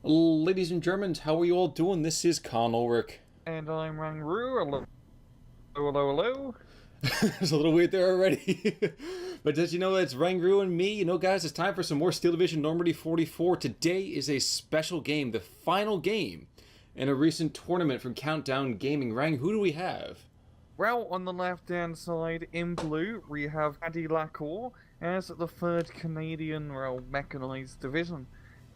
Ladies and Germans, how are you all doing? This is Con Ulrich. And I'm Rangru. Hello, hello, hello. It's a little weird there already. But did you know it's Rangru and me? You know, guys, it's time for some more Steel Division Normandy 44. Today is a special game, the final game in a recent tournament from Countdown Gaming. Rang, who do we have? Well, on the left-hand side, in blue, we have Cadilakor as the 3rd Canadian Mechanized Division.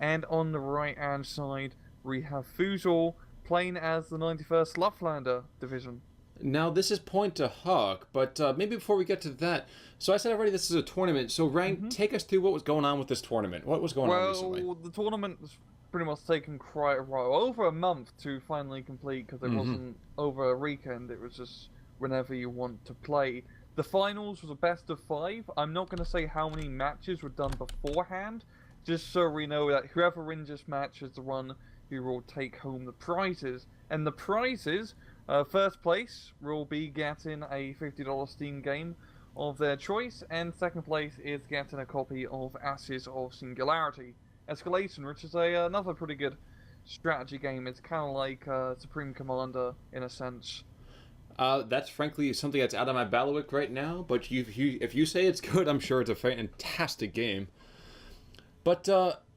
And on the right-hand side, we have Fussel playing as the 91st Luftlande Division. Now, this is point to Hawk, but maybe before we get to that, so I said already this is a tournament, so Rang, take us through what was going on with this tournament. What was going on recently? Well, the tournament was pretty much taken quite a while, over a month to finally complete, because it wasn't over a weekend, it was just whenever you want to play. The finals was a best of 5. I'm not going to say how many matches were done beforehand, just so we know that whoever wins this match is the one who will take home the prizes. And the prizes, first place will be getting a $50 Steam game of their choice, and second place is getting a copy of Ashes of Singularity Escalation, which is another pretty good strategy game. It's kind of like Supreme Commander in a sense. That's frankly something that's out of my bailiwick right now, but if you say it's good, I'm sure it's a fantastic game. But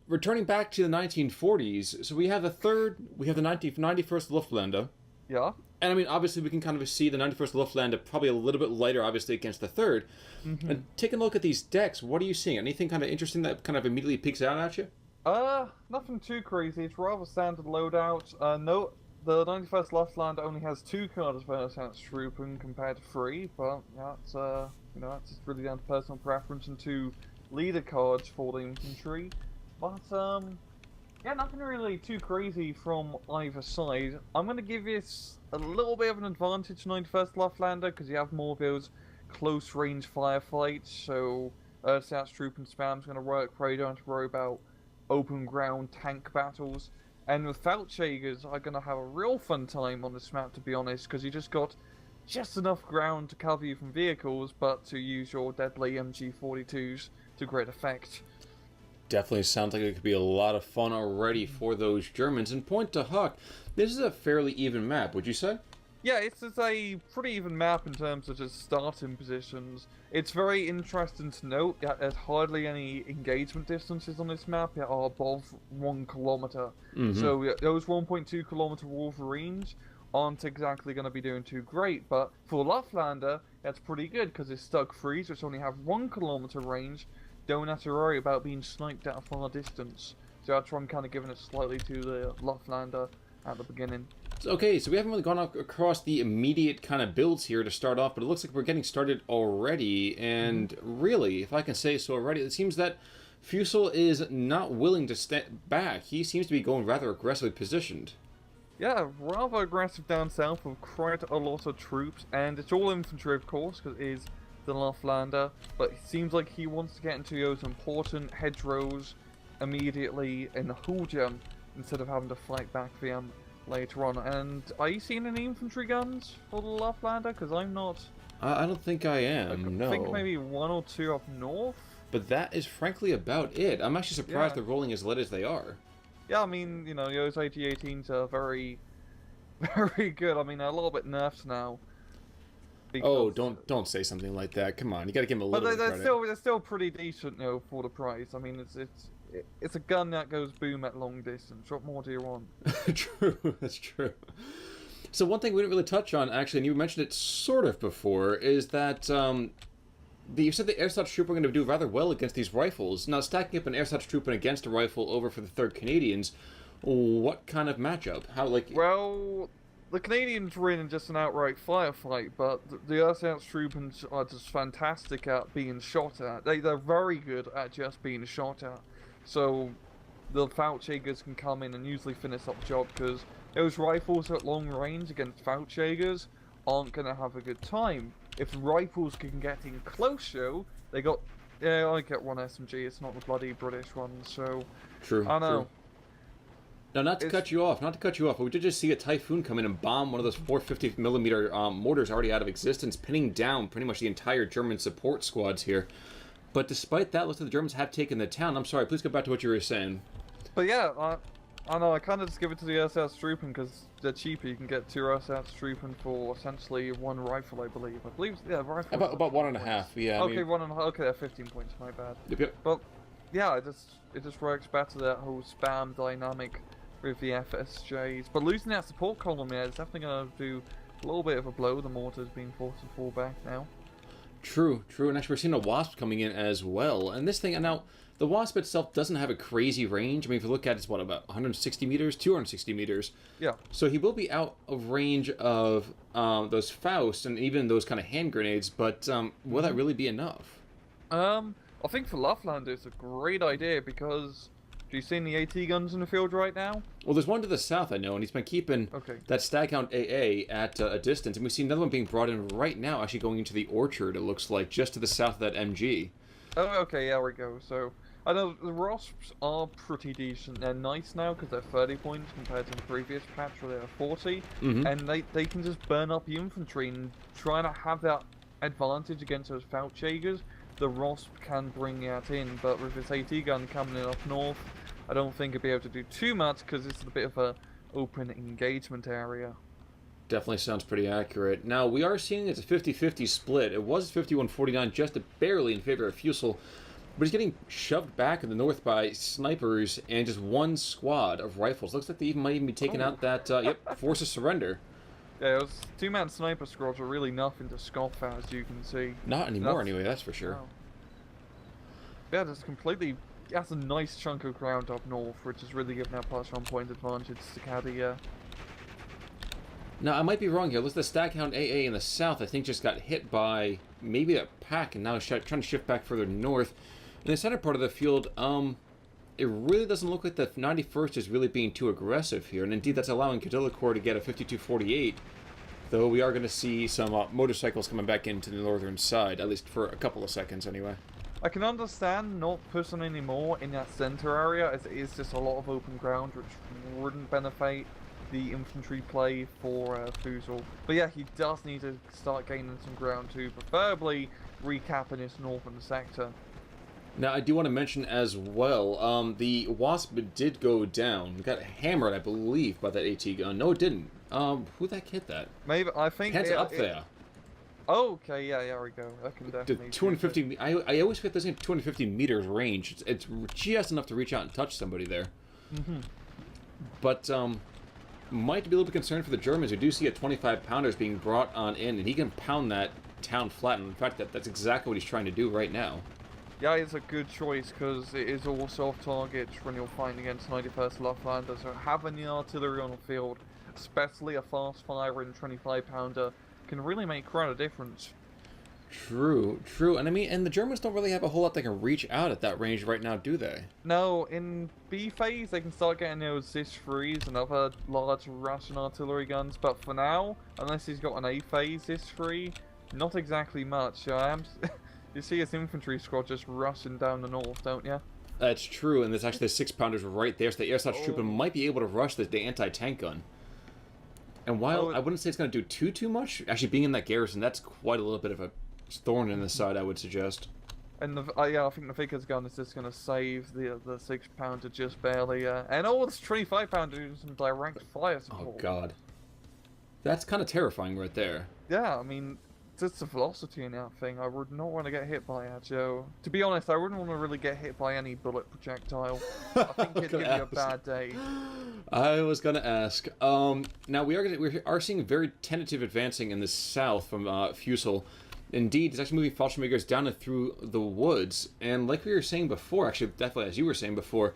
returning back to the 1940s, so we have the 91st Luftlande. Yeah. And I mean, obviously we can kind of see the 91st Luftlande probably a little bit lighter, obviously, against the 3rd. And taking a look at these decks, what are you seeing? Anything kind of interesting that kind of immediately peeks out at you? Nothing too crazy. It's rather standard loadout. No, the 91st Luftlande only has 2 cards for Ersatztruppen compared to 3, but yeah, it's that's just really down to personal preference, and 2 leader cards for the infantry. But yeah, nothing really too crazy from either side. I'm going to give this a little bit of an advantage, 91st Luftlande, because you have more of those close range firefights, so Ersatztruppen spam's going to work, where you don't have to worry about open ground tank battles. And with Feldjägers are going to have a real fun time on this map, to be honest, because you just got just enough ground to cover you from vehicles, but to use your deadly MG42s to great effect. Definitely sounds like it could be a lot of fun already for those Germans. And point to Huck, this is a fairly even map, would you say? Yeah, it's a pretty even map in terms of just starting positions. It's very interesting to note that there's hardly any engagement distances on this map that are above 1 kilometer. So those 1.2 kilometer Wolverines aren't exactly going to be doing too great, but for Luftlande, that's pretty good because it's Stug Freeze, which only have 1 kilometer range. Don't have to worry about being sniped at a far distance. So that's why I'm kind of giving it slightly to the Luftlande at the beginning. Okay, so we haven't really gone across the immediate kind of builds here to start off, but it looks like we're getting started already. And really, if I can say so already, it seems that Fussel is not willing to step back. He seems to be going rather aggressively positioned. Yeah, rather aggressive down south with quite a lot of troops, and it's all infantry, of course, because it is the Luftlande, but it seems like he wants to get into those important hedgerows immediately in the Huljam instead of having to fight back for them later on. And are you seeing any infantry guns for the Luftlande? Because I'm not. I don't think I am, no. I think maybe 1 or 2 up north. But that is frankly about it. I'm actually surprised they're rolling as light as they are. Yeah, I mean, you know, those AT-18s are very, very good. I mean, they're a little bit nerfed now. Oh, don't say something like that. Come on, you gotta give them a little bit of credit. They're still pretty decent, you know, for the price. I mean, it's a gun that goes boom at long distance. What more do you want? True, that's true. So one thing we didn't really touch on, actually, and you mentioned it sort of before, is that you said the Ersatztruppen are going to do rather well against these rifles. Now, stacking up an Ersatztruppen against a rifle over for the 3rd Canadians, what kind of matchup? How, like? Well, the Canadians were in just an outright firefight, but the Ersatztruppen are just fantastic at being shot at. They're very good at just being shot at. So the Feldjägers can come in and usually finish up the job, because those rifles at long range against Feldjägers aren't going to have a good time. If the rifles can get in close, though, they got... Yeah, I get one SMG, it's not the bloody British one, so... True, I know. True. Now, not to cut you off, but we did just see a Typhoon come in and bomb one of those 450mm mortars already out of existence, pinning down pretty much the entire German support squads here. But despite that, looks like the Germans have taken the town. I'm sorry, please go back to what you were saying. But yeah, I know, I kind of just give it to the SS-Troopen because they're cheaper. You can get 2 SS-Troopen for essentially 1 rifle, I believe. Yeah, rifle. About 1.5, yeah. Okay, I mean, 1.5. Okay, they're 15 points, my bad. Yep. But, yeah, it just works better, that whole spam dynamic with the FSJs. But losing that support column there is definitely going to do a little bit of a blow. The mortar's being forced to fall back now. True, and actually we're seeing a Wasp coming in as well. And this thing, now, the Wasp itself doesn't have a crazy range. I mean, if you look at it, it's what, about 160 meters? 260 meters. Yeah. So he will be out of range of those Faust and even those kind of hand grenades, but will that really be enough? I think for Luftlande it's a great idea because... Do you see any AT guns in the field right now? Well, there's one to the south, I know, and he's been keeping that Staghound AA at a distance. And we see another one being brought in right now, actually going into the orchard, it looks like, just to the south of that MG. Oh, okay, there we go. So, I know the Wasps are pretty decent. They're nice now because they're 30 points compared to the previous patch where they were 40. And they can just burn up the infantry and try to have that advantage against those Feldjägers. The Wasp can bring that in, but with this AT gun coming in up north, I don't think it'll be able to do too much because it's a bit of a open engagement area. Definitely sounds pretty accurate. Now, we are seeing it's a 50-50 split. It was 51-49, just barely in favor of Fussel, but he's getting shoved back in the north by snipers and just 1 squad of rifles. Looks like they might even be taking out that, Force of Surrender. Yeah, those 2-man sniper squads are really nothing to scoff at, as you can see. Not anymore, anyway, that's for sure. Wow. Yeah, that's a nice chunk of ground up north, which is really giving that +1 point advantage to Caddy. Now, I might be wrong here. Look, the Staghound AA in the south, I think, just got hit by maybe a pack and now is trying to shift back further north. In the center part of the field, it really doesn't look like the 91st is really being too aggressive here. And indeed, that's allowing Cadilakor to get a 52-48. Though we are going to see some motorcycles coming back into the northern side, at least for a couple of seconds anyway. I can understand not pushing any more in that center area, as it is just a lot of open ground, which wouldn't benefit the infantry play for Fussel. But yeah, he does need to start gaining some ground too, preferably recapping his northern sector. Now, I do want to mention as well, the Wasp did go down. It got hammered, I believe, by that AT gun. No, it didn't. Who the heck hit that? Maybe, I think... Hands up there. Oh, okay, yeah, there we go. That can definitely... 250... I always fit this in 250 meters range. It's just enough to reach out and touch somebody there. But, might be a little bit concerned for the Germans. We do see a 25-pounders being brought on in, and he can pound that town flat. And in fact, that's exactly what he's trying to do right now. Yeah, it's a good choice because it is all soft targets when you're fighting against 91st Luftlande. So having the artillery on the field, especially a fast-firing 25-pounder, can really make quite a difference. True. And I mean, and the Germans don't really have a whole lot they can reach out at that range right now, do they? No, in B phase they can start getting those ZIS-3s and other large Russian artillery guns, but for now, unless he's got an A phase ZIS-3, not exactly much. You see his infantry squad just rushing down the north, don't you? That's true, and there's actually the 6-pounders right there, so the air assault trooper might be able to rush the anti-tank gun. And while I wouldn't say it's going to do too much, actually being in that garrison, that's quite a little bit of a thorn in the side, I would suggest. And yeah, I think the Vickers gun is just going to save the 6-pounder just barely. And this 25-pounder doing some direct fire support. Oh god, that's kind of terrifying right there. Yeah, I mean, just the velocity in that thing. I would not want to get hit by it, Joe. To be honest, I wouldn't want to really get hit by any bullet projectile. I think it'd give you a bad day. I was gonna ask. Now we are seeing very tentative advancing in the south from Fussel. Indeed, it's actually moving Fallschirmjägers down and through the woods. And like we were saying before, actually, definitely as you were saying before,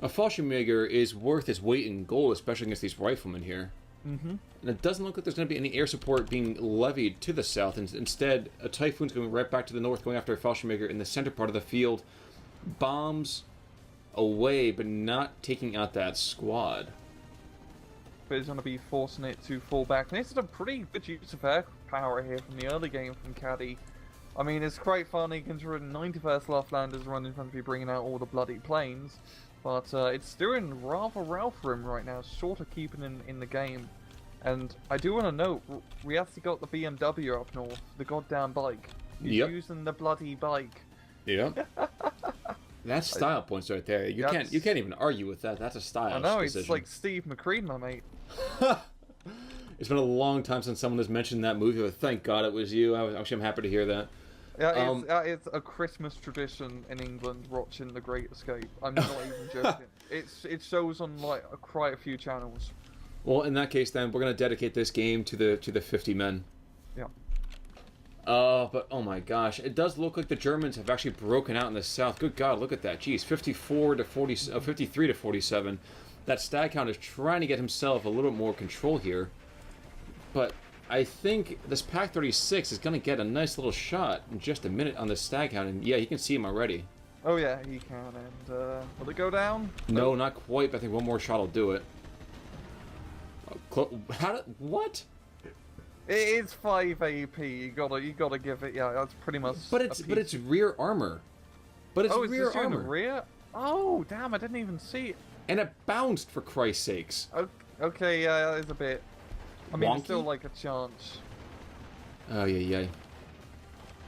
a Fallschirmjäger is worth its weight in gold, especially against these riflemen here. And it doesn't look like there's going to be any air support being levied to the south. And instead, a Typhoon's going right back to the north, going after a Fallschirmjäger in the center part of the field. Bombs away, but not taking out that squad. But he's going to be forcing it to fall back. And this is a pretty good use of air power here from the early game from Caddy. I mean, it's quite funny considering 91st Luftlande is running Infantry bringing out all the bloody planes. But it's doing rather well for him right now, sort of keeping in the game. And I do want to note, we actually got the BMW up north, the goddamn bike. He's using the bloody bike. Yeah. That's style points right there. You can't even argue with that. That's a style. I know, decision. it's like Steve McQueen, my mate. It's been a long time since someone has mentioned that movie, but thank God it was you. I'm happy to hear that. Yeah, it's a Christmas tradition in England watching The Great Escape. I'm not even joking. It shows on like quite a few channels. Well, in that case, then we're gonna dedicate this game to the 50 men. Yeah. But oh my gosh, it does look like the Germans have actually broken out in the south. Good God, look at that. Jeez, 54 to 40, 53 to 47. That Staghound is trying to get himself a little bit more control here. But I think this Pack 36 is going to get a nice little shot in just a minute on the Staghound. And yeah, you can see him already. Oh yeah, he can. And will it go down? No, not quite, but I think one more shot will do it. What? It is 5 AP. You gotta give it. Yeah, that's pretty much. But it's rear armor. But it's rear armor. Rear? Oh damn! I didn't even see it. And it bounced, for Christ's sakes. Okay, yeah, that is a bit. I mean, wonky? It's still like a chance. Oh yeah.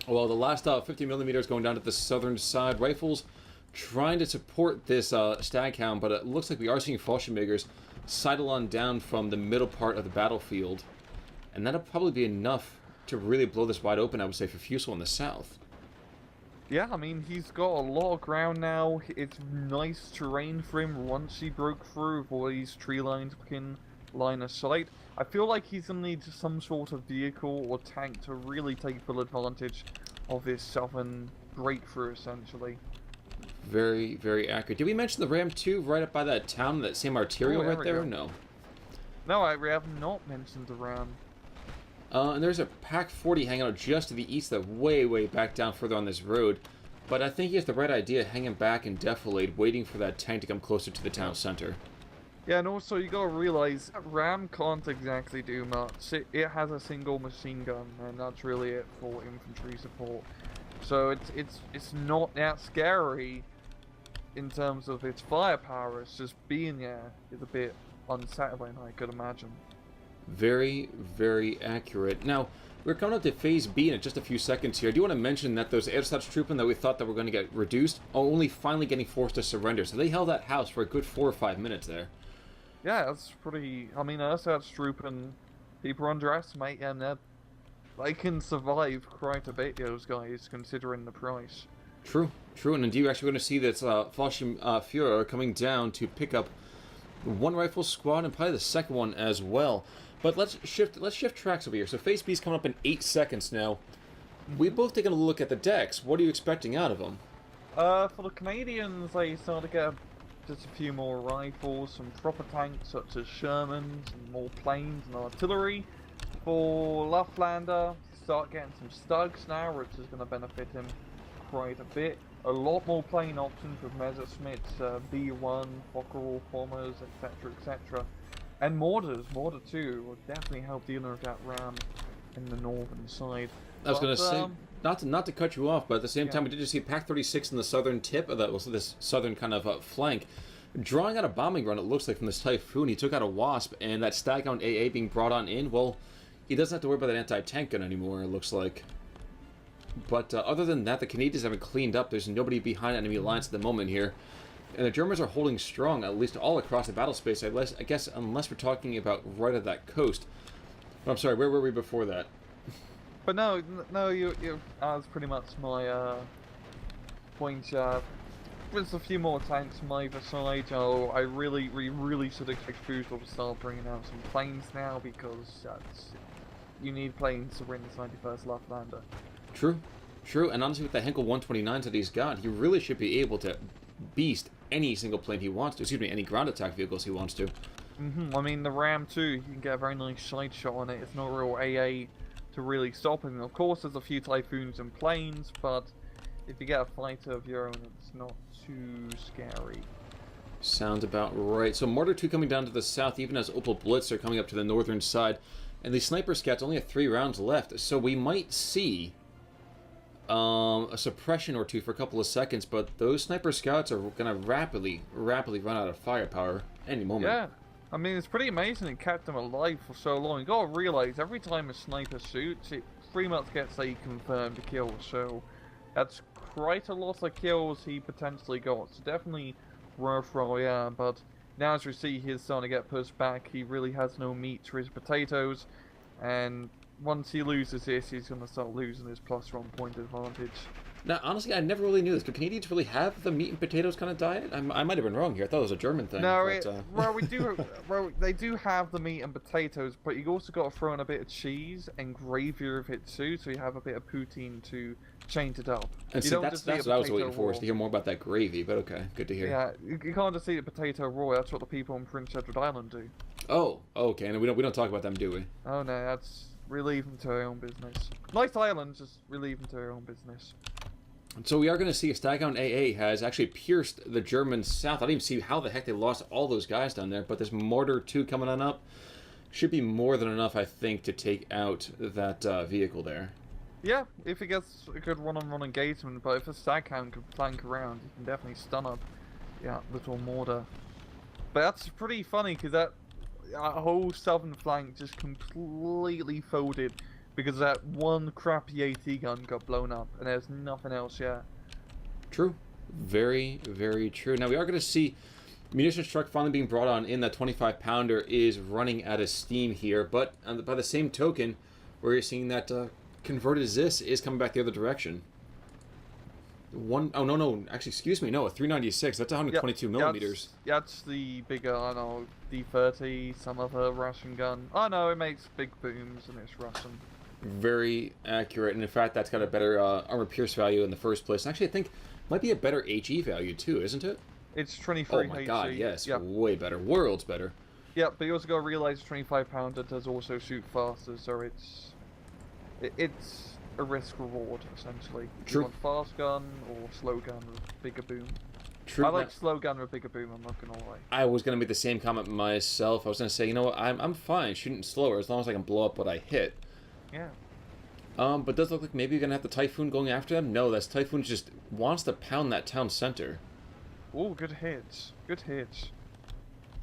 Well, the last 50 millimeters going down to the southern side. Rifles trying to support this Staghound, but it looks like we are seeing Fallschirmjägers sidle on down from the middle part of the battlefield. And that'll probably be enough to really blow this wide open, I would say, for Fussel in the south. Yeah, I mean, he's got a lot of ground now. It's nice terrain for him once he broke through all these tree lines within line of sight. I feel like he's going to need some sort of vehicle or tank to really take full advantage of this southern breakthrough, essentially. Very, very accurate. Did we mention the Ram 2 right up by that town, that same arterial right there? No. No, we have not mentioned the Ram. And there's a Pack 40 hanging out just to the east, that way back down further on this road. But I think he has the right idea, hanging back and defilade, waiting for that tank to come closer to the town center. Yeah, and also you gotta realize, Ram can't exactly do much. It has a single machine gun, and that's really it for infantry support. So it's not that scary in terms of its firepower. It's just being there is a bit unsettling, I could imagine. Very, very accurate. Now, we're coming up to Phase B in just a few seconds here. I do want to mention that those Ersatztruppen that we thought that were going to get reduced are only finally getting forced to surrender. So they held that house for a good 4 or 5 minutes there. Yeah, that's pretty... I mean, Ersatztruppen, people underestimate, and they can survive quite a bit, those guys, considering the price. True, and indeed we're actually going to see that Fallschirmjäger coming down to pick up one rifle squad and probably the second one as well. But let's shift tracks over here. So Phase B's coming up in 8 seconds now. We've both taken a look at the decks. What are you expecting out of them? For the Canadians, they start to get just a few more rifles, some proper tanks such as Shermans, and more planes and artillery. For Luftlande, start getting some Stugs now, which is going to benefit him quite a bit. A lot more plane options with Messerschmitts, B1, Fockerel bombers, etc., etc. And mortars, Mortar 2 will definitely help dealing with that Ram in the northern side. I was going to say, not to cut you off, but at the same time, we did just see Pack 36 in the southern tip of that, was this southern kind of flank, drawing out a bombing run. It looks like from this Typhoon. He took out a Wasp, and that Staghound AA being brought on in. Well, he doesn't have to worry about that anti-tank gun anymore, it looks like. But other than that, the Canadians haven't cleaned up. There's nobody behind enemy lines at the moment here. And the Germans are holding strong, at least all across the battle space, I guess, unless we're talking about right at that coast. But I'm sorry, where were we before that? But no, that's pretty much my point. There's a few more tanks on either side. We really should expect Fussel to start bringing out some planes now, because you need planes to win the 91st Luftlande. True, and honestly with the Henkel 129s that he's got, he really should be able to beast any single plane he wants to, any ground attack vehicles he wants to. I mean, the Ram 2, you can get a very nice side shot on it. It's not real AA to really stop him. Of course, there's a few Typhoons and planes, but if you get a fighter of your own, it's not too scary. Sounds about right. So Mortar 2 coming down to the south, even as Opel Blitz are coming up to the northern side. And the Sniper Scouts only have 3 rounds left, so we might see a suppression or two for a couple of seconds, but those Sniper Scouts are going to rapidly run out of firepower any moment. Yeah, I mean, it's pretty amazing it kept them alive for so long. You gotta realize, every time a sniper shoots, it pretty much gets a confirmed kill, so that's quite a lot of kills he potentially got. So definitely worthwhile, yeah. But now as we see, he's starting to get pushed back. He really has no meat to his potatoes. And once he loses this, he's going to start losing his +1 point advantage. Now, honestly, I never really knew this. Do Canadians really have the meat and potatoes kind of diet? I might have been wrong here. I thought it was a German thing. No, but, well, we do. Well, they do have the meat and potatoes, but you also got to throw in a bit of cheese and gravy with it too, so you have a bit of poutine to change it up. And see, that's what I was waiting for, is to hear more about that gravy. But okay, good to hear. Yeah, you can't just eat a potato raw. That's what the people in Prince Edward Island do. Oh, okay. And we don't talk about them, do we? Oh no, that's relieve them to their own business. Nice island, just relieve them to their own business. So we are going to see a Staghound AA has actually pierced the German south. I didn't even see how the heck they lost all those guys down there, but this Mortar 2 coming on up should be more than enough, I think, to take out that vehicle there. Yeah, if it gets a good one-on-one engagement, but if a Staghound can flank around, you can definitely stun up, yeah, little Mortar. But that's pretty funny, because that whole southern flank just completely folded. Because that one crappy AT gun got blown up, and there's nothing else yet. True. Very, very true. Now, we are going to see munitions truck finally being brought on in. That 25-pounder is running out of steam here. But by the same token, we're seeing that converted Zis is coming back the other direction. Actually, excuse me. No, a 396. That's 122 millimeters. That's the bigger, I don't know, D30, some other Russian gun. Oh, no, it makes big booms, and it's Russian. Very accurate, and in fact that's got a better armor pierce value in the first place. And actually I think might be a better HE value too, isn't it? It's 23 Oh my god, yes, yep. Way better, worlds better. Yeah, but you also got to realize 25-pounder does also shoot faster, so it's a risk reward essentially. True. You want fast gun or slow gun with bigger boom. True. I like slow gun with bigger boom, I'm not gonna lie. I was gonna make the same comment myself. I was gonna say, you know what, I'm fine shooting slower as long as I can blow up what I hit. Yeah. But it does look like maybe you're going to have the Typhoon going after them. No, that Typhoon just wants to pound that town center. Oh, good hits. Good hits.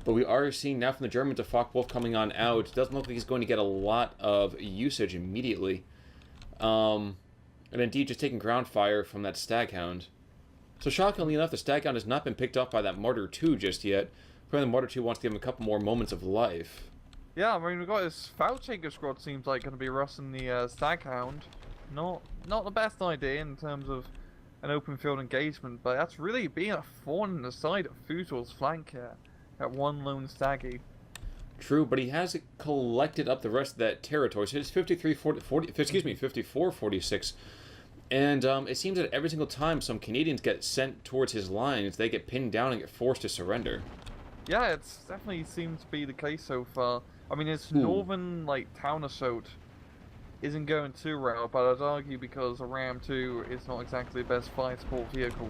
But we are seeing now from the Germans a Focke-Wulf coming on out. It doesn't look like he's going to get a lot of usage immediately. And indeed just taking ground fire from that Staghound. So shockingly enough, the Staghound has not been picked up by that Mortar 2 just yet. Probably the Mortar 2 wants to give him a couple more moments of life. Yeah, I mean, we've got this Foulchaker squad seems like going to be rushing the Staghound. Not the best idea in terms of an open field engagement, but that's really being a thorn in the side of Fussel's flank here. At one lone Staggy. True, but he has collected up the rest of that territory. So it's 54-46. And it seems that every single time some Canadians get sent towards his lines, they get pinned down and get forced to surrender. Yeah, it definitely seems to be the case so far. I mean, his northern, town assault isn't going too well, but I'd argue because a Ram 2 is not exactly the best fire support vehicle.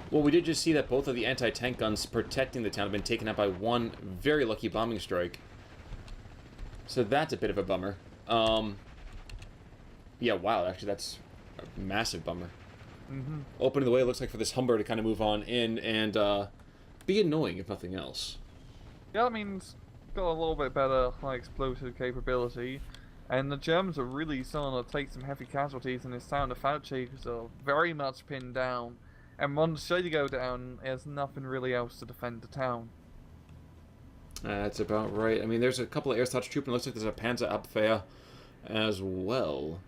Well, we did just see that both of the anti-tank guns protecting the town have been taken out by one very lucky bombing strike. So that's a bit of a bummer. Yeah, wow, actually that's a massive bummer. Opening the way, it looks like, for this Humber to kind of move on in and be annoying, if nothing else. Yeah, I mean, it's got a little bit better high explosive capability, and the Germans are really starting to take some heavy casualties in this town. The Foulchakers are very much pinned down, and once they go down, there's nothing really else to defend the town. That's about right. I mean, there's a couple of Ersatztruppen, troop, and it looks like there's a Panzerabwehr as well.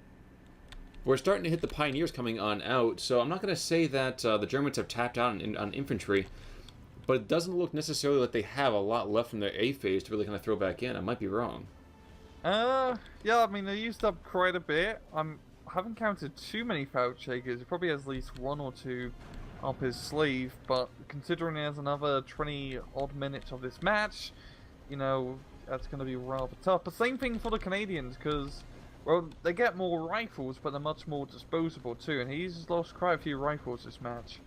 We're starting to hit the Pioneers coming on out, so I'm not going to say that the Germans have tapped out on infantry, but it doesn't look necessarily like they have a lot left from their A phase to really kind of throw back in. I might be wrong. Yeah, I mean, they used up quite a bit. I haven't counted too many Foulchakers. He probably has at least one or two up his sleeve, but considering there's another 20-odd minutes of this match, you know, that's going to be rather tough. But same thing for the Canadians, because, well, they get more rifles, but they're much more disposable too, and he's lost quite a few rifles this match.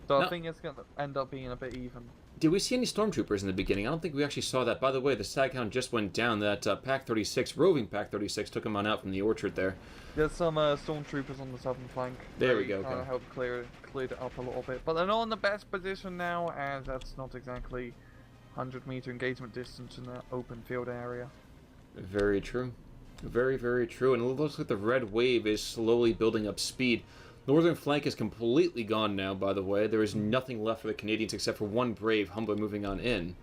So I think it's going to end up being a bit even. Did we see any stormtroopers in the beginning? I don't think we actually saw that. By the way, the Staghound just went down. That Pack 36, roving Pack 36, took him on out from the orchard there. There's some stormtroopers on the southern flank. There we go. Kind of helped clear it up a little bit. But they're not in the best position now, as that's not exactly 100-meter engagement distance in that open field area. Very true. Very, very true. And it looks like the red wave is slowly building up speed. Northern flank is completely gone now, by the way. There is nothing left for the Canadians except for one brave Humbler moving on in.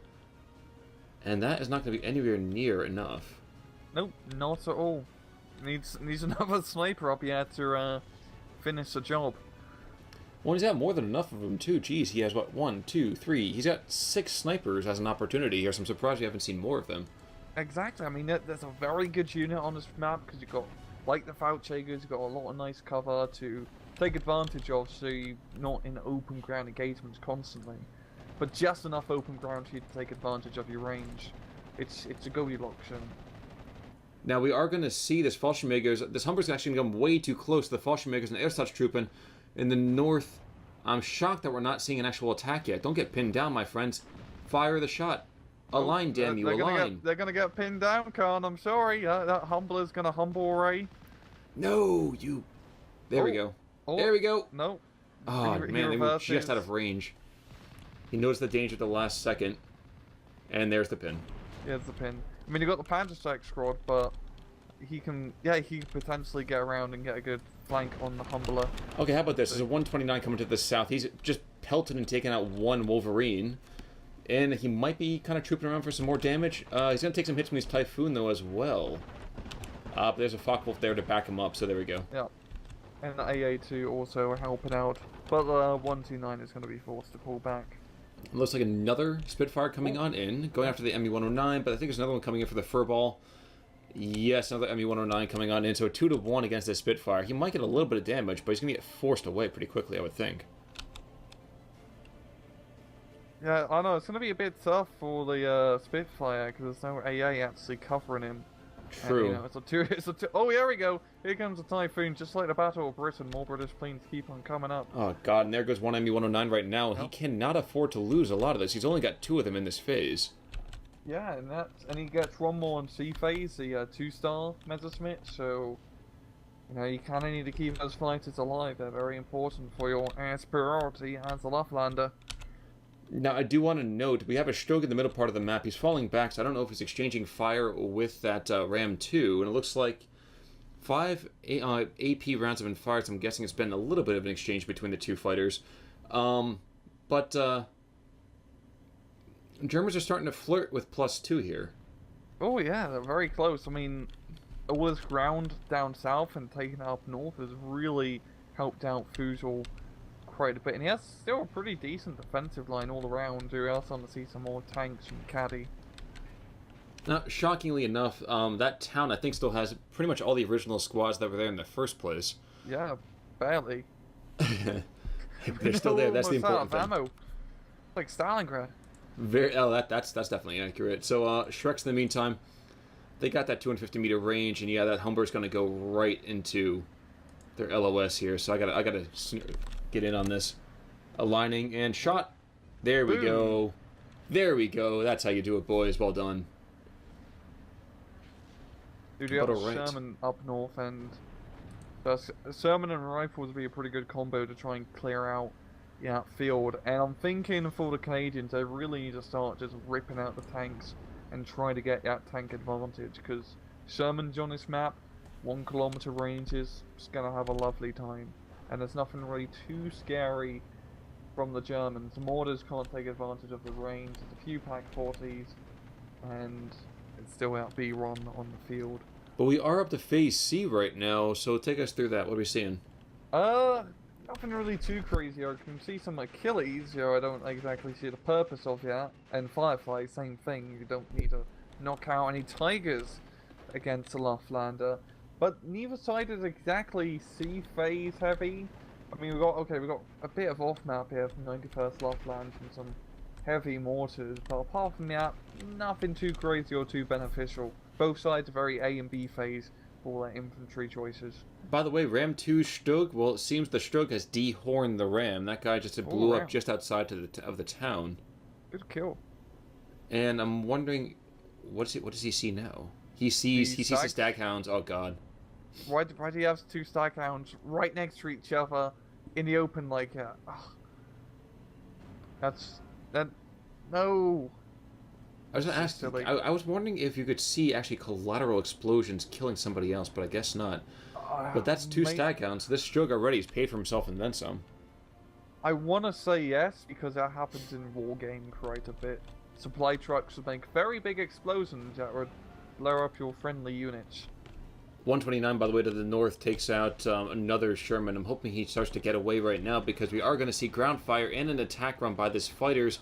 And that is not going to be anywhere near enough. Nope, not at all. Needs another sniper up here to finish the job. Well, he's got more than enough of them, too. Jeez, he has, what, 1, 2, 3. He's got 6 snipers as an opportunity here, so I'm surprised we haven't seen more of them. Exactly, I mean, there's a very good unit on this map, because you've got, like the Fouchagers, you've got a lot of nice cover to take advantage of, so you're not in open ground engagements constantly. But just enough open ground for you to take advantage of your range. It's a Goldilocks zone. Now, we are going to see this Fallschirmjägers. This Humber's actually going to come way too close to the Fallschirmjägers and Ersatztruppen in the north. I'm shocked that we're not seeing an actual attack yet. Don't get pinned down, my friends. Fire the shot. Align, damn you, align. They're going to get pinned down, Khan. I'm sorry. That Humbler's going to humble Ray. No, you... There we go. Oh, there we go. No. Oh, man, they were just out of range. He noticed the danger at the last second. And there's the pin. Yeah, it's the pin. I mean, you got the Panzerstag squad, but he can potentially get around and get a good flank on the Humbler. Okay, how about this? There's a 129 coming to the south. He's just pelted and taken out one Wolverine. And he might be kind of trooping around for some more damage. He's going to take some hits from these Typhoon, though, as well. But there's a Focke-Wulf there to back him up, so there we go. Yeah. And the AA2 also helping out. But the 129 is going to be forced to pull back. It looks like another Spitfire coming on in, going after the ME-109, but I think there's another one coming in for the Furball. Yes, another ME-109 coming on in, so a 2-to-1 against the Spitfire. He might get a little bit of damage, but he's going to get forced away pretty quickly, I would think. Yeah, I know, it's going to be a bit tough for the Spitfire, because there's no AA actually covering him. True. And, it's a two. Oh, here we go. Here comes a Typhoon, just like the Battle of Britain. More British planes keep on coming up. Oh god, and there goes one ME-109 right now. Yep. He cannot afford to lose a lot of this. He's only got 2 of them in this phase. Yeah, and he gets one more on C phase, the 2-star Messerschmitt. So, you know, you kind of need to keep those fighters alive. They're very important for your aspirity as a Luftlande. Now, I do want to note, we have a Stroke in the middle part of the map. He's falling back, so I don't know if he's exchanging fire with that Ram 2. And it looks like 5 AP rounds have been fired, so I'm guessing it's been a little bit of an exchange between the two fighters. But Germans are starting to flirt with +2 here. Oh yeah, they're very close. I mean, all this ground down south and taking it up north has really helped out Fussel quite a bit, and he has still a pretty decent defensive line all around. We're also going to see some more tanks from Caddy. Now, shockingly enough, that town I think still has pretty much all the original squads that were there in the first place. Yeah, barely. They're still there. That's the important thing. Ammo. Like Stalingrad. That's definitely accurate. So Shreks in the meantime, they got that 250-meter range, and yeah, that Humber's going to go right into their LOS here. So I gotta get in on this. Aligning and shot. There we go. There we go. That's how you do it, boys. Well done. Dude, you have Sherman up north, and Sherman and rifles would be a pretty good combo to try and clear out that field. And I'm thinking for the Canadians, they really need to start just ripping out the tanks and try to get that tank advantage, because Sherman's on this map, 1 kilometer ranges, is going to have a lovely time. And there's nothing really too scary from the Germans. The mortars can't take advantage of the range. There's a few Pak-40s, and it's still out B-Ron on the field. But we are up to Phase C right now, so take us through that. What are we seeing? Nothing really too crazy. I can see some Achilles, I don't exactly see the purpose of that. And Firefly, same thing. You don't need to knock out any Tigers against the Luftlande. But neither side is exactly C-phase heavy. I mean, we've got a bit of off-map here from 91st Luftlande and some heavy mortars, but apart from that, nothing too crazy or too beneficial. Both sides are very A and B phase for their infantry choices. By the way, Ram 2 Stug, well, it seems the Stug has dehorned the Ram. That guy just blew up just outside of the town. Good kill. And I'm wondering, what does he see now? He sees the Staghounds. Oh god. Why do you have 2 Staghounds right next to each other in the open like that? No. I was gonna ask. I was wondering if you could see actually collateral explosions killing somebody else, but I guess not. But that's two stag hounds, so this Strug already has paid for himself and then some. I want to say yes, because that happens in Wargame quite a bit. Supply trucks would make very big explosions that would blow up your friendly units. 129, by the way, to the north takes out another Sherman. I'm hoping he starts to get away right now, because we are going to see ground fire and an attack run by this fighters.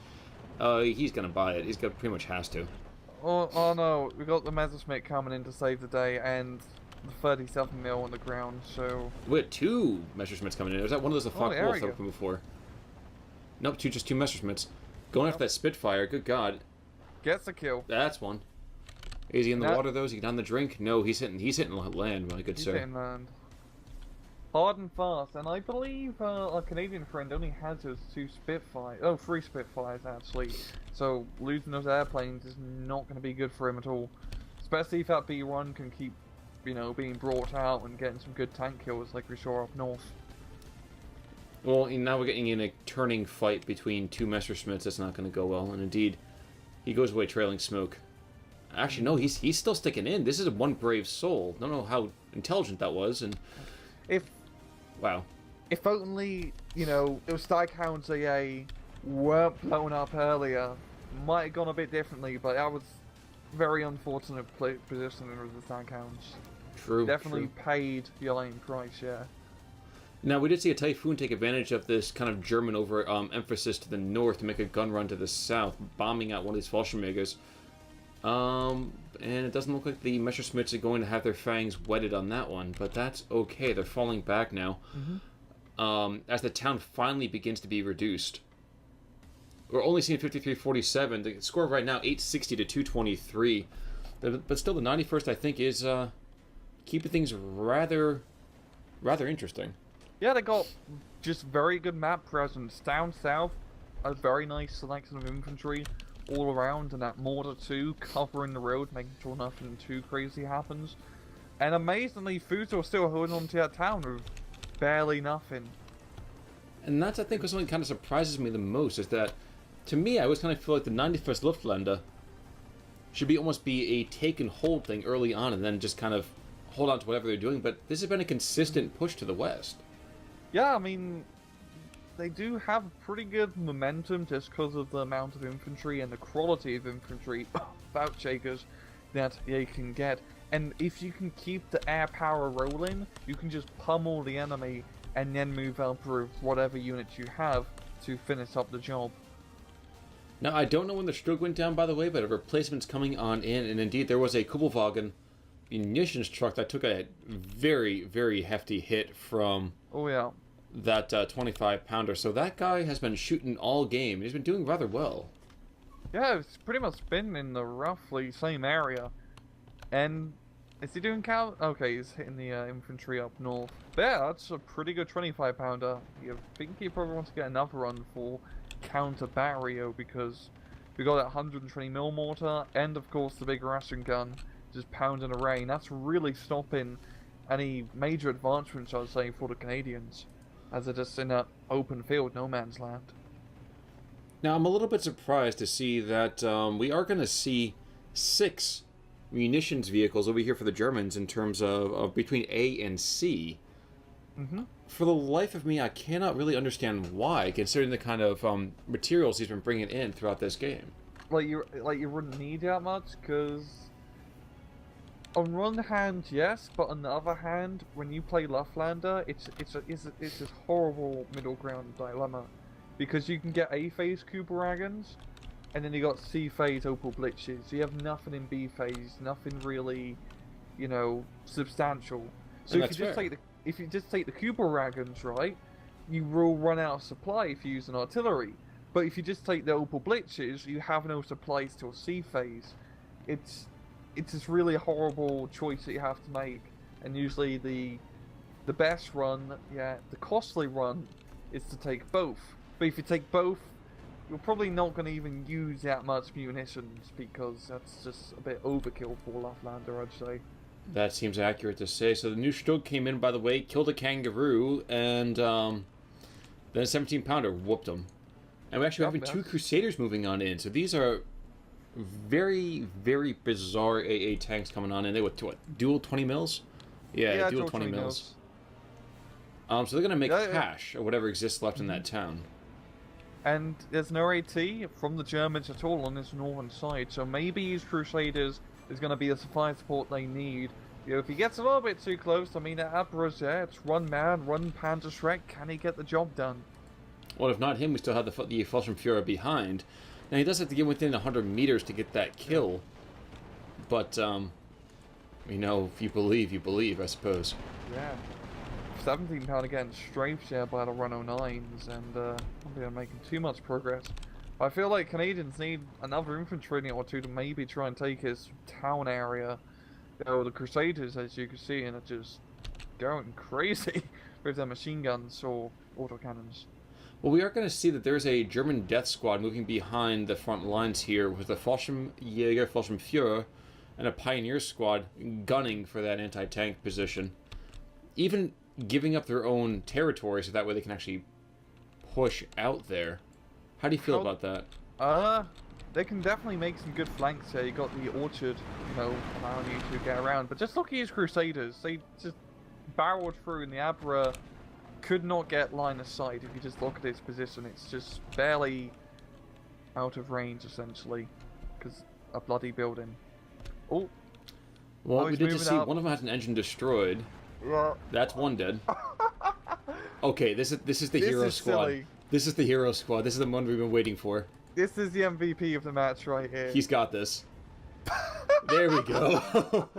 He's going to buy it. He's gonna, pretty much has to. Oh no, we got the Messerschmitt coming in to save the day, and the 37 mil on the ground, so... We had two Messerschmitts coming in. Was that one of those the Focke-Wulf that were coming before? Nope, just two Messerschmitts. Going after that Spitfire, good god. Gets a kill. That's one. Is he in the water though? Is he down the drink? No, he's hitting land, my good sir. He's hitting land. Hard and fast, and I believe our Canadian friend only has his three Spitfires actually. So losing those airplanes is not going to be good for him at all. Especially if that B1 can keep, you know, being brought out and getting some good tank kills like we saw up north. Well, now we're getting in a turning fight between two Messerschmitts. That's not going to go well, and indeed, he goes away trailing smoke. Actually, no, he's still sticking in. This is one brave soul. Don't know how intelligent that was, and wow. If only, you know, those Staghounds AA weren't blown up earlier, might have gone a bit differently, but that was very unfortunate positioning with the Staghounds. True. Definitely paid the Alliant price, yeah. Now, we did see a Typhoon take advantage of this kind of German emphasis to the north to make a gun run to the south, bombing out one of these Fallschirmjägers. And it doesn't look like the Messerschmitts are going to have their fangs whetted on that one, but that's okay. They're falling back now. As the town finally begins to be reduced. We're only seeing 53-47. The score right now, 860 to 223. But still, the 91st, I think, is keeping things rather interesting. Yeah, they got just very good map presence. Down south, a very nice selection of infantry all around, and that mortar too, covering the road, making sure nothing too crazy happens. And amazingly, Fussel still holding on to that town with barely nothing. And that's, I think, what something kind of surprises me the most, is that, to me, I always kind of feel like the 91st Luftlande should almost be a take and hold thing early on, and then just kind of hold on to whatever they're doing, but this has been a consistent push to the west. Yeah, I mean, they do have pretty good momentum just because of the amount of infantry and the quality of infantry Fallschirmjägers that they can get. And if you can keep the air power rolling, you can just pummel the enemy and then move up with whatever units you have to finish up the job. Now, I don't know when the Strug went down, by the way, but a replacement's coming on in, and indeed there was a Kubelwagen munitions truck that took a very, very hefty hit from that 25-pounder. So that guy has been shooting all game. He's been doing rather well. Yeah, it's pretty much been in the roughly same area. And is he doing Okay, he's hitting the infantry up north. But yeah, that's a pretty good 25-pounder. You think he probably wants to get another run for counter Barrio, because we got that 120mm mortar and of course the big Russian gun just pounding away. That's really stopping any major advancements, I would say, for the Canadians, as they're just in an open field, no man's land. Now, I'm a little bit surprised to see that we are going to see 6 munitions vehicles over here for the Germans in terms of between A and C. For the life of me, I cannot really understand why, considering the kind of materials he's been bringing in throughout this game. Like you wouldn't need that much, because on one hand, yes, but on the other hand, when you play Luftlande, it's this horrible middle ground dilemma, because you can get A-phase Kubelwagens, and then you got C-phase Opel Blitzes. You have nothing in B-phase, nothing really, you know, substantial. So if you just take the Kubelwagens, right, you will run out of supply if you use an artillery. But if you just take the Opel Blitzes, you have no supplies till C-phase. It's this really horrible choice that you have to make, and usually the best run, the costly run, is to take both. But if you take both, you're probably not going to even use that much munitions, because that's just a bit overkill for Luftlande, I'd say. That seems accurate to say. So the new Strug came in, by the way, killed a kangaroo, and then a 17-pounder whooped him. And we're actually having 2 Crusaders moving on in. So these are very, very bizarre AA tanks coming on in. They with what, dual 20 mils? Yeah, dual George 20 really mils. knows. So they're gonna make Yeah, yeah. cash or whatever exists left in that town. And there's no AT from the Germans at all on this northern side, so maybe his Crusaders is going to be the supply support they need. You know, if he gets a little bit too close, I mean, Abra's there, it's one man, one Panzerschreck, can he get the job done? Well, if not him, we still have the Fallschirmführer behind. Now, he does have to get within 100 meters to get that kill. But, you know, if you believe, I suppose. Yeah. £17 against strafes here by the 109s, and I'm not making too much progress. I feel like Canadians need another infantry unit or two to maybe try and take his town area. You know, the Crusaders, as you can see, are just going crazy with their machine guns or autocannons. Well, we are going to see that there's a German death squad moving behind the front lines here with a Fallschirmjäger, Fallschirmführer, and a Pioneer squad gunning for that anti-tank position. Even giving up their own territory so that way they can actually push out there. How do you feel about that? They can definitely make some good flanks here. You got the orchard, you know, allowing you to get around. But just look at his Crusaders. They just barreled through, and the Abra could not get line of sight. If you just look at its position, it's just barely out of range, essentially, because a bloody building. Oh. Well, we did just see one of them has an engine destroyed. Yeah. That's one dead. Okay, this is the hero squad. Silly. This is the hero squad. This is the one we've been waiting for. This is the MVP of the match right here. He's got this. There we go.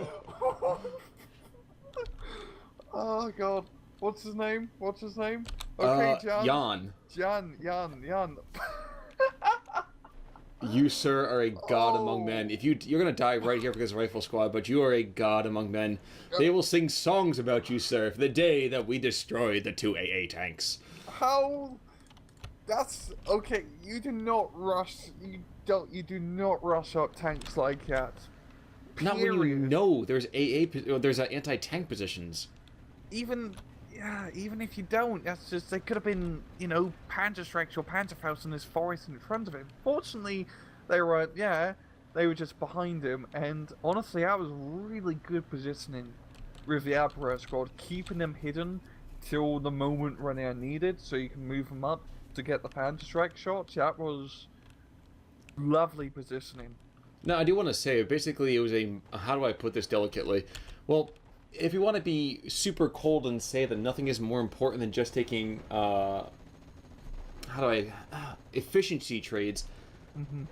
Oh god. What's his name? Okay, Jan. Jan. You, sir, are a god among men. If you're gonna die right here because of Rifle Squad, but you are a god among men. They will sing songs about you, sir, for the day that we destroyed the 2 AA tanks. How? That's okay. You do not rush. You do not rush up tanks like that. Not when you know there's there's anti-tank positions. Even if you don't, that's just, they could have been, you know, Panzerschrecks or Panzerfaust in this forest in front of him. Fortunately, they were just behind him, and honestly, that was really good positioning with the Abwehr squad, keeping them hidden till the moment when they are needed, so you can move them up to get the Panzerschreck shots. That was lovely positioning. Now, I do want to say, basically, it was how do I put this delicately? Well, if you want to be super cold and say that nothing is more important than just taking, efficiency trades,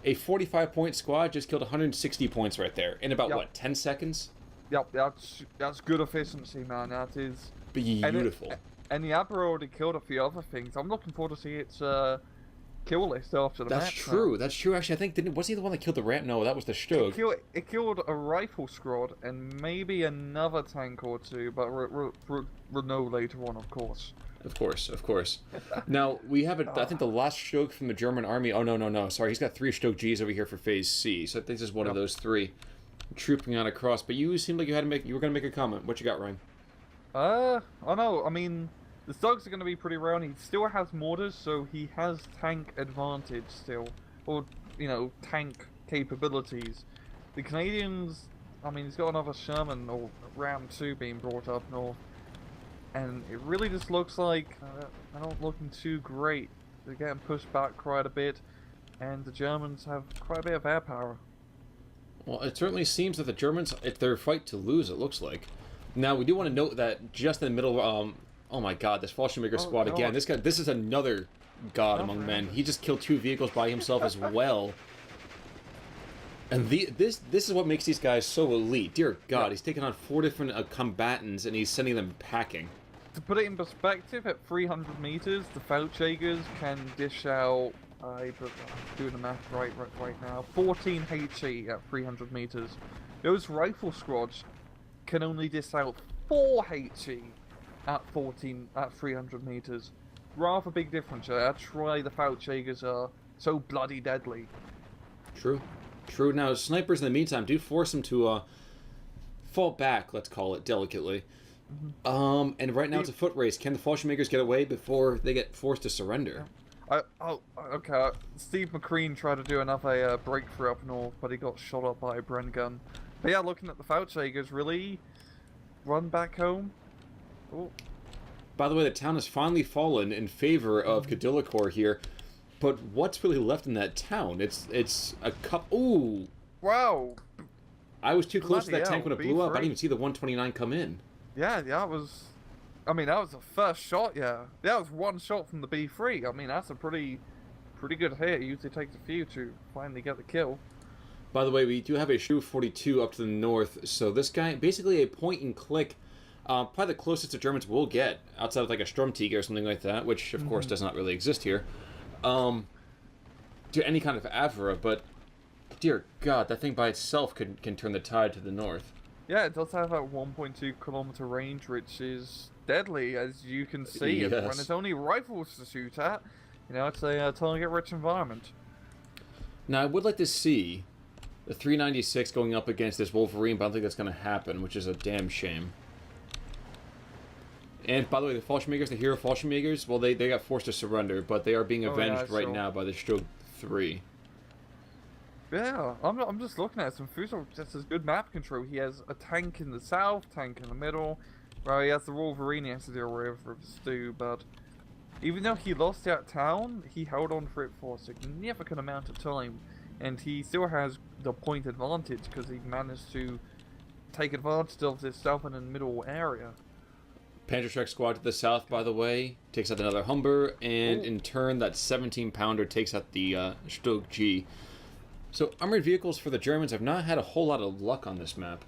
a 45-point squad just killed 160 points right there in about, what, 10 seconds? Yep, that's good efficiency, man. That is beautiful. And the Abra already killed a few other things. I'm looking forward to see its kill list after the match. That's true. That's true. Actually, I think wasn't he the one that killed the ram? No, that was the Stug. It killed a rifle squad and maybe another tank or two, but Renault later on, of course. Of course. Now we have I think the last Stug from the German army. Oh no. Sorry, he's got 3 Stug Gs over here for Phase C. So I think this is one of those 3 trooping on across. But you seemed like you were going to make a comment. What you got, Ryan? I know. I mean, the Stugs are going to be pretty round. He still has mortars, so he has tank advantage still. Or, you know, tank capabilities. The Canadians, I mean, he's got another Sherman or Ram 2 being brought up north. And it really just looks like they're not looking too great. They're getting pushed back quite a bit. And the Germans have quite a bit of air power. Well, it certainly seems that the Germans, it's their fight to lose, it looks like. Now, we do want to note that just in the middle of, oh my god, this Fallschirmjäger squad again. This is another god among men. He just killed 2 vehicles by himself as well. And this is what makes these guys so elite. Dear god, he's taking on 4 different combatants and he's sending them packing. To put it in perspective, at 300 meters, the Feldjägers can dish out, I'm doing the math right now, 14 HE at 300 meters. Those rifle squads can only dish out 4 HE at 300 meters. Rather big difference. That's why the Feldjägers are so bloody deadly. True. Now, snipers in the meantime do force them to fall back, let's call it delicately. And right now it's a foot race. Can the Fallschirmjägers get away before they get forced to surrender? Okay. Steve McCreen tried to do another breakthrough up north, but he got shot up by a Bren gun. But yeah, looking at the Feldjägers, really, run back home. Oh, By the way, the town has finally fallen in favor of Cadilakor here. But what's really left in that town? It's a cup. Ooh! wow. I was too close to that Bloody tank when it hell, blew up. I B3. didn't even see the 129 come in. Yeah, that was. I mean, that was the first shot. Yeah, that was one shot from the B3. I mean, that's a pretty good hit. It usually takes a few to finally get the kill. By the way, we do have a SD44 up to the north, so this guy, basically a point and click, probably the closest the Germans will get, outside of like a Sturmtiger or something like that, which of course does not really exist here, to any kind of Avra, but dear God, that thing by itself can turn the tide to the north. Yeah, it does have that 1.2 kilometer range, which is deadly, as you can see. Yes. When it's only rifles to shoot at, you know, it's a target-rich environment. Now, I would like to see the 396 going up against this Wolverine, but I don't think that's going to happen, which is a damn shame. And by the way, the Fallschirmjägers, the hero Fallschirmjägers, well, they got forced to surrender, but they are being avenged right now by the Stroke 3. Yeah, I'm just looking at some Fussel just as good map control. He has a tank in the south, tank in the middle. Well, he has the Wolverine he has to deal with Stu, but even though he lost that town, he held on for it for a significant amount of time, and he still has the point advantage because he managed to take advantage of this southern and middle area. Panzerschreck squad to the south, by the way, takes out another Humber, and in turn, that 17-pounder takes out the Stug G. So, armored vehicles for the Germans have not had a whole lot of luck on this map.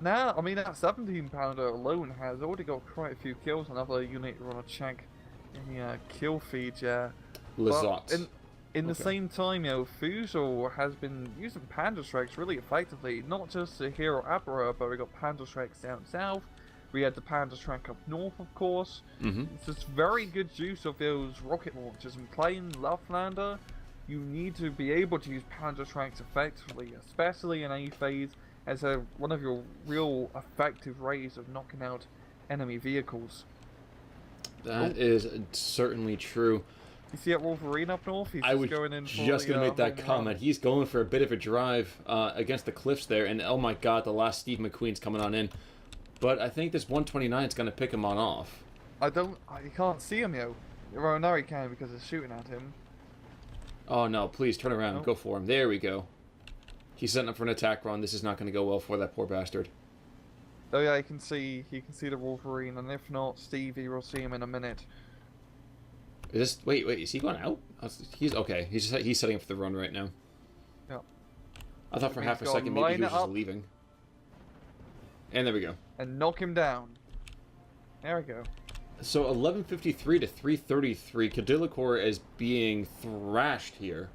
Now, I mean, that 17-pounder alone has already got quite a few kills. Another unit you want to check in the kill feed, yeah. Lazat. But in the same time, you know, Fussel has been using Panzerschrecks really effectively. Not just the hero Abra, but we got Panzerschrecks down south. We had the Panzerschreck up north, of course. It's just very good use of those rocket launchers. And playing Luftlande, you need to be able to use Panzerschrecks effectively, especially in A phase, as one of your real effective ways of knocking out enemy vehicles. That is certainly true. You see that Wolverine up north? He's I was going in for just going to make that home comment. He's going for a bit of a drive against the cliffs there, and oh my God, the last Steve McQueen's coming on in. But I think this 129 is going to pick him on off. You can't see him, yo. Well, no, he can because it's shooting at him. Oh no, please turn around. Nope. Go for him. There we go. He's setting up for an attack run. This is not going to go well for that poor bastard. Oh yeah, he can see the Wolverine, and if not, Stevie will see him in a minute. Is this... Wait, is he going out? He's okay. He's setting up for the run right now. Yep. I thought for half a He's second gotta maybe he line was it just up. leaving. And there we go. And knock him down. There we go. So 1153 to 333. Cadilakor is being thrashed here.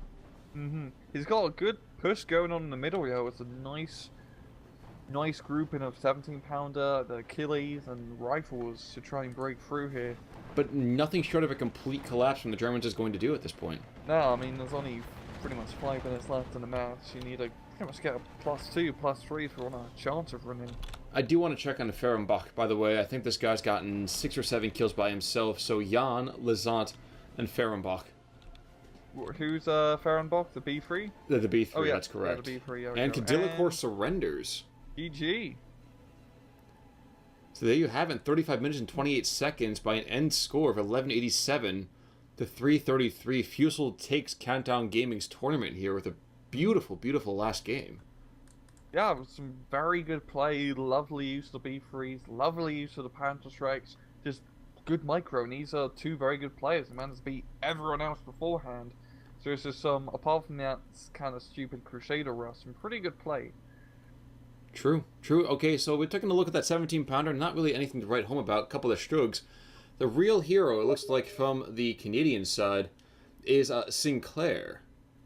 He's got a good push going on in the middle, yo. It's a nice grouping of 17-pounder, the Achilles, and rifles to try and break through here. But nothing short of a complete collapse from the Germans is going to do at this point. No, I mean, there's only pretty much 5 minutes left in the match. You need to pretty much get a +2, +3 if you want a chance of winning. I do want to check on Fehrenbach, by the way. I think this guy's gotten 6 or 7 kills by himself. So Jan, Lazat, and Fehrenbach. Who's Fehrenbach? The B3? The B3, oh, yeah. that's correct. Yeah, the B3, and Cadilakor surrenders. GG. So there you have it, 35 minutes and 28 seconds by an end score of 1187 to 333. Fussel takes Countdown Gaming's tournament here with a beautiful, beautiful last game. Yeah, some very good play, lovely use of the B3s, lovely use of the Panzerschrecks, just good micro, and these are 2 very good players. The man has beat everyone else beforehand. So it's just apart from that kind of stupid Crusader rush, some pretty good play. True. Okay, so we're taking a look at that 17-pounder. Not really anything to write home about. A couple of Strugs. The real hero, it looks like, from the Canadian side, is Sinclair.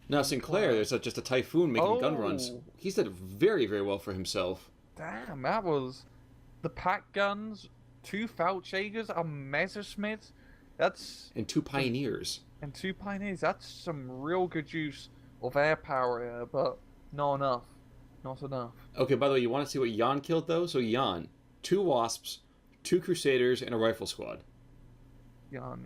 Now, Sinclair, there's just a Typhoon making gun runs. He's did very, very well for himself. Damn, that was... The pack guns, 2 Feldjägers, a Messerschmitt. That's... And 2 Pioneers. And 2 Pioneers. That's some real good use of air power here, but not enough. Not enough. Okay, by the way, you want to see what Jan killed, though? So Jan, 2 Wasps, 2 Crusaders, and a Rifle Squad. Jan.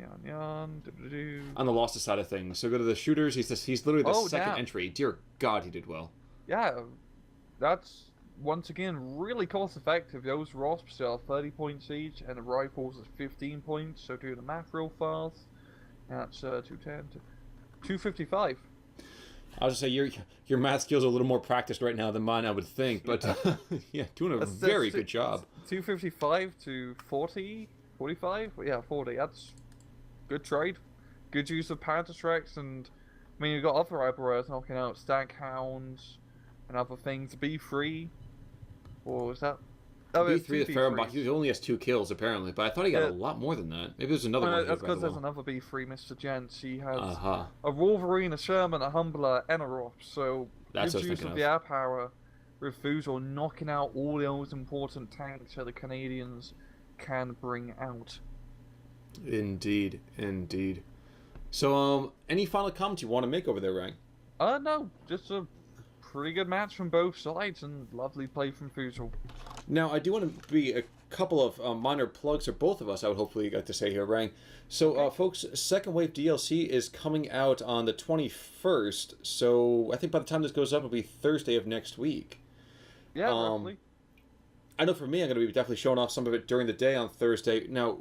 On the Lost side of things. So go to the shooters. He's literally the second damn. entry. Dear God, he did well. Yeah, that's once again, really cost effective. Those Rosps are 30 points each, and the rifles are 15 points. So do the math real fast. That's 210 to 255. I was gonna say your math skills are a little more practiced right now than mine, I would think, but yeah, doing a very good job. 255 to 40, 45. Yeah, 40. That's good trade. Good use of power tracks, and I mean you've got other operators knocking out stag hounds and other things. B3, or was that? Oh, B3, the Fahrenbach, he only has 2 kills apparently, but I thought he got a lot more than that. Maybe there's another one. That's because there's another B3, Mr. Gent. He has Uh-huh. a Wolverine, a Sherman, a Humbler, and a Roth. So That's good use of the air power with Fussel knocking out all those important tanks that the Canadians can bring out. Indeed, indeed. So, any final comments you want to make over there, Rang? No, just a pretty good match from both sides and lovely play from Fussel. Now, I do want to be a couple of minor plugs for both of us, I would hopefully get to say here, Rang. So, folks, Second Wave DLC is coming out on the 21st, so I think by the time this goes up, it'll be Thursday of next week. Yeah, roughly. I know for me, I'm going to be definitely showing off some of it during the day on Thursday. Now,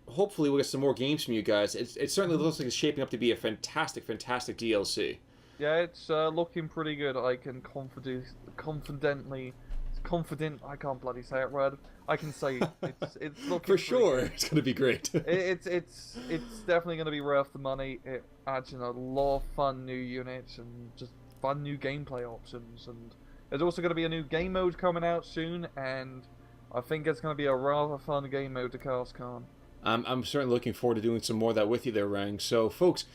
hopefully we'll get some more games from you guys. It certainly looks like it's shaping up to be a fantastic, fantastic DLC. Yeah, it's looking pretty good. I can I can't bloody say it word. I can say it's looking for sure. Good. It's going to be great. it's definitely going to be worth the money. It adds in a lot of fun new units and just fun new gameplay options. And there's also going to be a new game mode coming out soon, and I think it's going to be a rather fun game mode to cast Khan. I'm certainly looking forward to doing some more of that with you there, Rang. So, folks,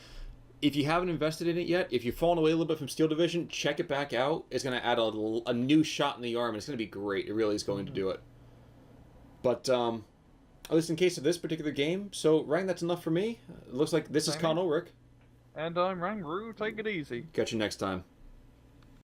if you haven't invested in it yet, if you've fallen away a little bit from Steel Division, check it back out. It's going to add a new shot in the arm, and it's going to be great. It really is going to do it. But, at least in case of this particular game, so, Rang, that's enough for me. It looks like this is Con Ulrich. And I'm Rang Roo. Take it easy. Catch you next time.